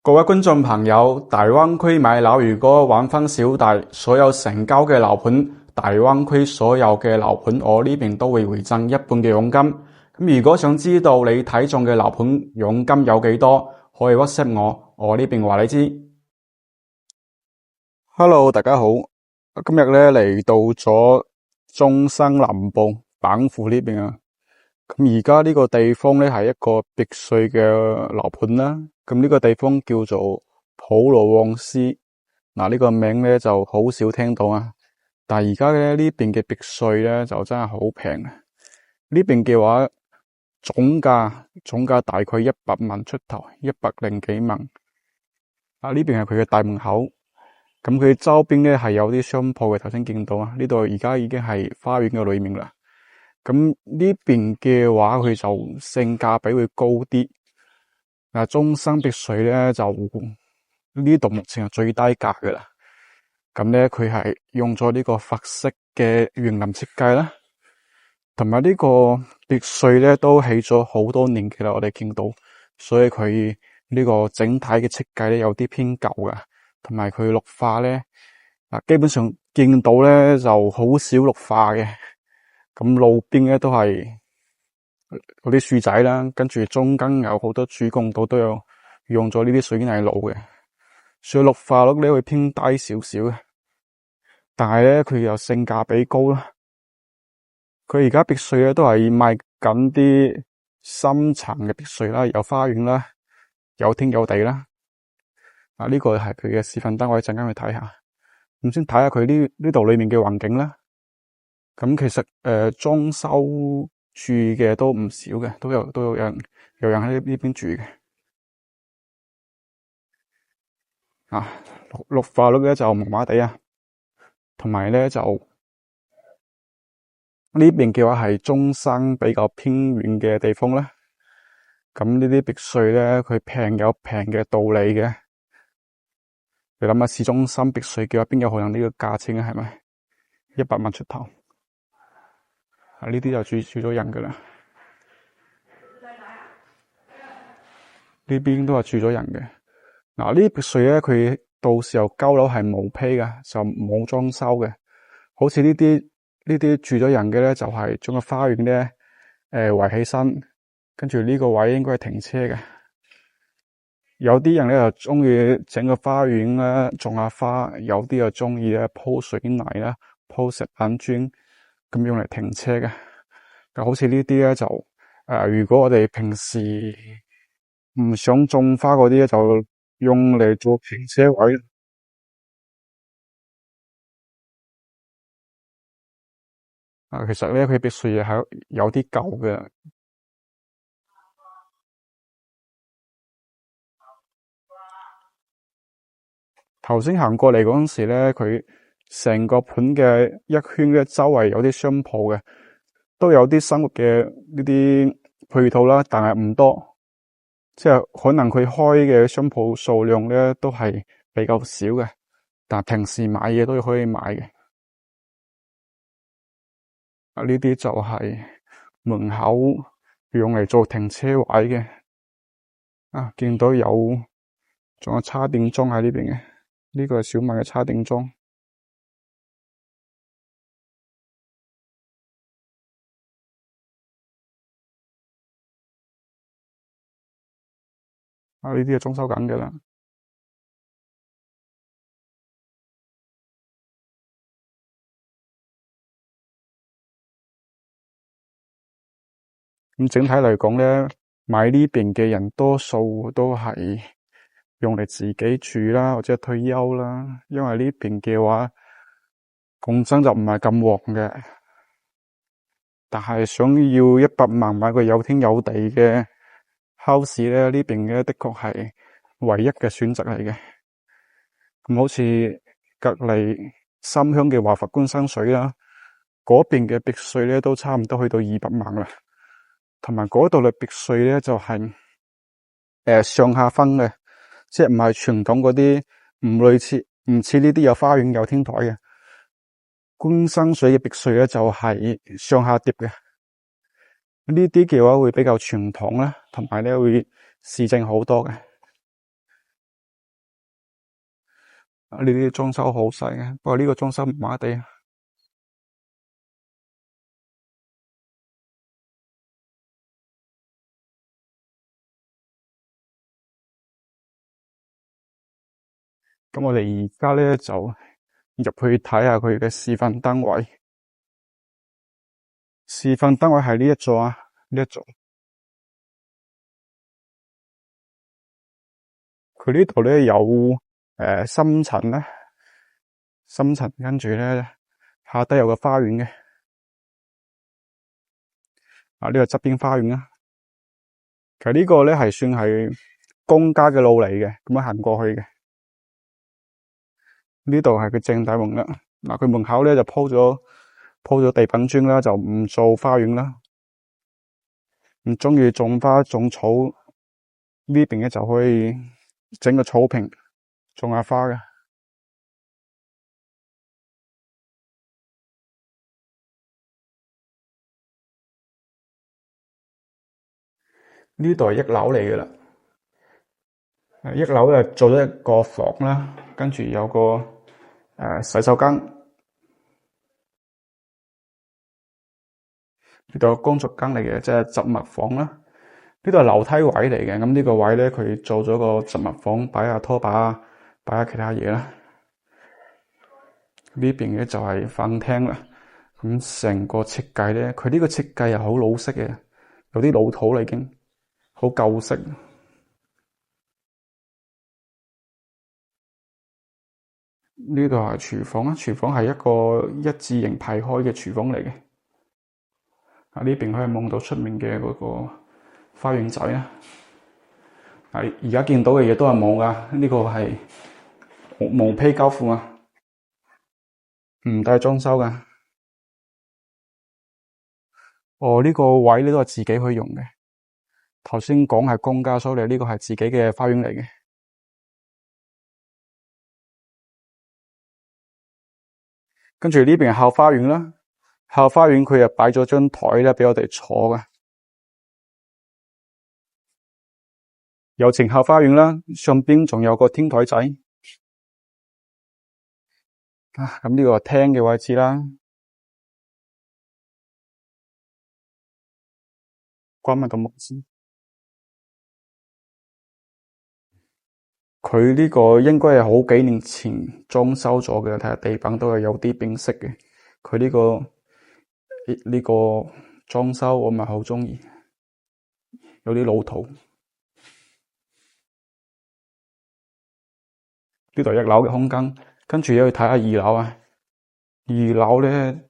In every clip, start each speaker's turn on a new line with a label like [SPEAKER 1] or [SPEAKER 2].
[SPEAKER 1] 各位觀眾朋友，大灣區買樓如果玩翻小弟，所有成交嘅樓盤，大灣區所有嘅樓盤，我呢邊都會回贈一半嘅佣金。咁如果想知道你睇中嘅樓盤佣金有幾多，可以 WhatsApp我呢邊話你知。Hello，大家好，今日咧嚟到咗中山南部板湖呢邊啊。咁而家呢個地方咧係一個別墅嘅樓盤啦。咁呢個地方叫做普羅旺斯，呢個名咧就好少聽到啊。但係而家咧呢邊嘅別墅咧就真係好平啊。呢邊嘅話總價大概100萬出頭，100零幾萬。呢邊係佢嘅大門口。咁佢周邊咧係有啲商鋪嘅，頭先見到啊。呢度而家已經係花園嘅裏面啦。咁呢邊嘅話，佢就性價比會高啲。中山別墅咧就呢度目前係最低價嘅啦。咁咧佢係用咗呢個法式嘅園林設計啦，同埋呢個別墅咧都起咗好多年嘅啦。我哋見到，所以佢呢個整體嘅設計咧有啲偏舊㗎，同埋佢綠化咧基本上見到咧就好少綠化嘅。咁路邊咧都係嗰啲樹仔啦，跟住中間有好多主幹道都有用咗呢啲水泥路嘅，所以綠化率咧會偏低少少嘅。但係咧佢又性價比高啦。佢而家別墅咧都係賣緊啲深層嘅別墅啦，有花園啦，有天有地啦。呢個係佢嘅示範單位，陣間去睇下。咁先睇下佢呢度裏面嘅環境啦。咁其實裝修住嘅都唔少嘅，都有人喺呢邊住嘅。綠化率咧就麻麻地啊，同埋咧就呢邊嘅話係中山比較偏遠嘅地方啦。咁呢啲別墅咧，佢平有平嘅道理嘅。你諗下市中心別墅嘅話，邊有可能呢個價錢啊？係咪100萬出頭？呢啲就住咗人噶啦，呢邊都係住咗人嘅。呢啲別墅咧，佢到時候交樓係冇批嘅，就冇裝修嘅。好似呢啲住咗人嘅咧，就係將個花園咧圍起身，跟住呢個位應該係停車嘅。有啲人咧就中意整個花園啦，種下花；有啲又中意咧鋪水泥啦，鋪石板磚咁用嚟停車嘅。好似呢啲咧就如果我哋平時唔想種花嗰啲咧，就用嚟做停車位。其實咧佢別墅嘢係有啲舊嘅。頭先行過嚟嗰陣時咧，佢成個盤嘅一圈咧，周圍有啲商鋪嘅，都有啲生活嘅呢啲配套啦，但係唔多，即係可能佢開嘅商鋪數量咧都係比較少嘅，但係平時買嘢都可以買嘅。呢啲就係門口用嚟做停車位嘅。見到仲有叉電樁喺呢邊嘅，呢個係小米嘅叉電樁。呢啲係裝修緊嘅啦。咁整體嚟講咧，買呢邊嘅人多數都係用嚟自己住啦，或者退休啦。因為呢邊嘅話，講真就唔係咁旺嘅。但係想要100萬買個有天有地嘅 house 咧，呢邊嘅的確係唯一嘅選擇嚟嘅。咁好似隔籬深鄉嘅華佛觀山水啦，嗰邊嘅別墅咧都差唔多去到200萬啦。同埋嗰度嘅別墅咧就係上下分嘅，即係唔係傳統嗰啲，唔似呢啲有花園有天台嘅。觀山水嘅別墅咧就係上下疊嘅，呢啲嘅話會比較傳統啦，同埋咧會市正好多嘅。呢啲裝修好細嘅，不過呢個裝修麻麻地。咁我哋而家咧就入去睇下佢嘅示範單位。示範單位係呢一座啊，呢一座。佢呢度咧有深層咧，深層跟住咧下低有個花園嘅。啊，呢個側邊花園啊。其實呢個咧係算係公家嘅路嚟嘅，咁樣行過去嘅。呢度係佢正大門啦。嗱，佢門口咧就鋪咗地板磚啦，就唔做花園啦。唔中意種花種草呢邊咧就可以整個草坪種下花嘅。呢度係一樓嚟嘅啦。一樓就做咗一個房啦，跟住有個洗手間。呢度工作間嚟嘅，即係雜物房啦。呢度係樓梯位嚟嘅，咁呢個位咧佢做咗個雜物房，擺下拖把，擺下其他嘢啦。呢邊嘅就係飯廳啦。咁成個設計咧，佢呢個設計又好老式嘅，有啲老土啦已經，好舊式。呢度係廚房啊，廚房係一個一字形排開嘅廚房嚟嘅。啊，呢邊可以望到出面嘅嗰個花園仔啊。而家見到嘅嘢都係冇噶，呢個係毛坯交付啊，唔帶裝修噶。哦，呢個位呢都係自己去用嘅。頭先講係公家，所以呢個係自己嘅花園嚟嘅。跟住呢邊係後花園啦，後花園佢又擺咗張台咧，俾我哋坐嘅。有前後花園啦，上邊仲有個天台仔。咁呢個係廳嘅位置啦。關埋個木先。佢呢個應該係好幾年前裝修咗嘅，睇下地板都係有啲變色嘅。佢呢個裝修我唔係好中意，有啲老土。呢度一樓嘅空間，跟住又去睇下二樓啊。二樓咧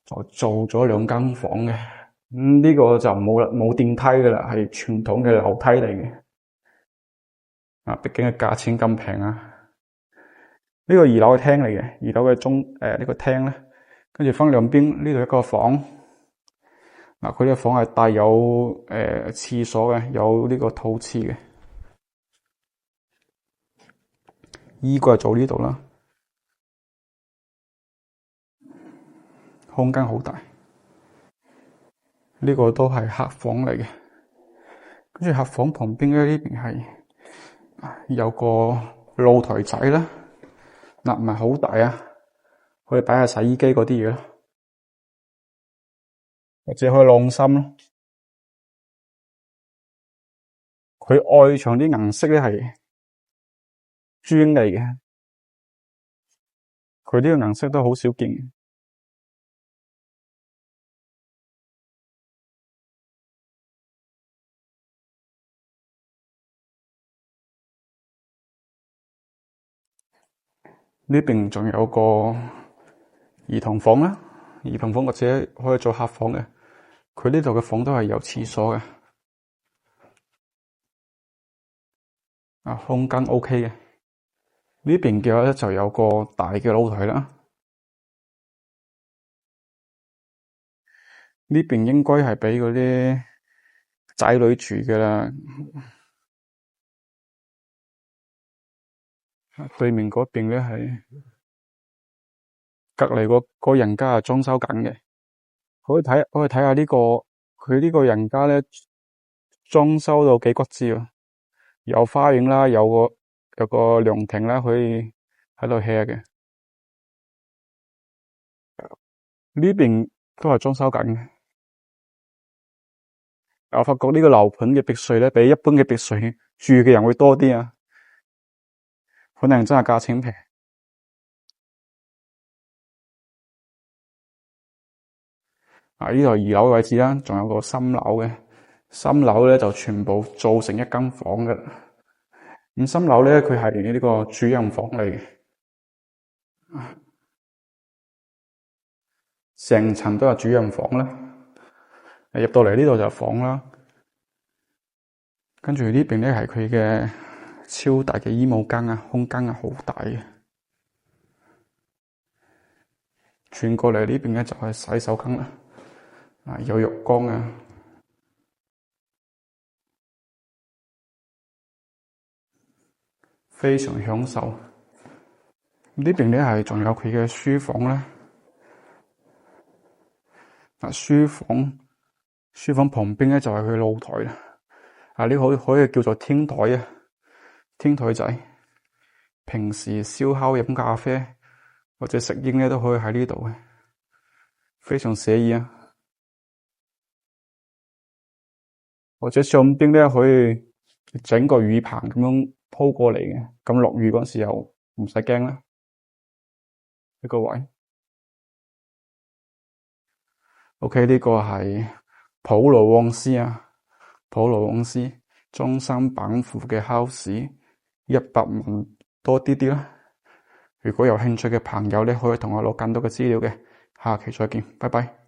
[SPEAKER 1] 就做咗兩間房嘅。呢個就冇電梯噶啦，係傳統嘅樓梯嚟嘅。啊，畢竟嘅價錢咁平啊。呢個二樓嘅廳嚟嘅，二樓嘅呢個廳咧，跟住分兩邊，呢度一個房。嗱，佢呢個房係帶有廁所嘅，有呢個套廁嘅。衣櫃做呢度啦，空間好大。呢個都係客房嚟嘅，跟住客房旁邊咧，呢邊係有個露台仔啦。嗱，唔係好大啊，可以擺下洗衣機嗰啲嘢咯，或者可以晾衫咯。佢外牆啲顏色咧係磚嚟嘅，佢呢個顏色都好少見。呢邊仲有個兒童房啦，兒童房或者可以做客房嘅。佢呢度嘅房都係有廁所嘅。啊，空間 OK 嘅。呢邊嘅話咧就有個大嘅露台啦。呢邊應該係俾嗰啲仔女住嘅啦。對面嗰邊咧係隔籬個人家係裝修緊嘅。可以睇下呢個佢呢個人家咧裝修到幾骨子啊！有花園啦，有個有個涼亭啦，可以喺度 hea 嘅。呢邊都係裝修緊嘅。我發覺呢個樓盤嘅別墅咧，比一般嘅別墅住嘅人會多啲啊，可能真係價錢平。呢度2樓嘅位置啦，仲有個3樓嘅。3樓咧就全部做成一間房嘅。咁3樓咧，佢係呢個主人房嚟嘅，成層都係主人房啦。入到嚟呢度就房啦，跟住呢邊咧係佢嘅超大嘅衣帽間啊，空間係好大嘅。轉過嚟呢邊咧就係洗手間啦，有浴缸啊，非常享受。呢邊咧係仲有佢嘅書房啦。書房旁邊咧就係佢露台啦。呢個可以叫做天台啊，天台仔。平時燒烤、飲咖啡或者食煙咧都可以喺呢度嘅，非常寫意啊。或者上邊咧可以整個雨棚咁樣鋪過嚟嘅，咁落雨嗰時候唔使驚啦。呢個位。OK，呢個係普羅旺斯啊，普羅旺斯中山板湖嘅 house， 100萬多啲啦。如果有興趣嘅朋友咧，可以同我攞更多嘅資料嘅。下期再見，拜拜。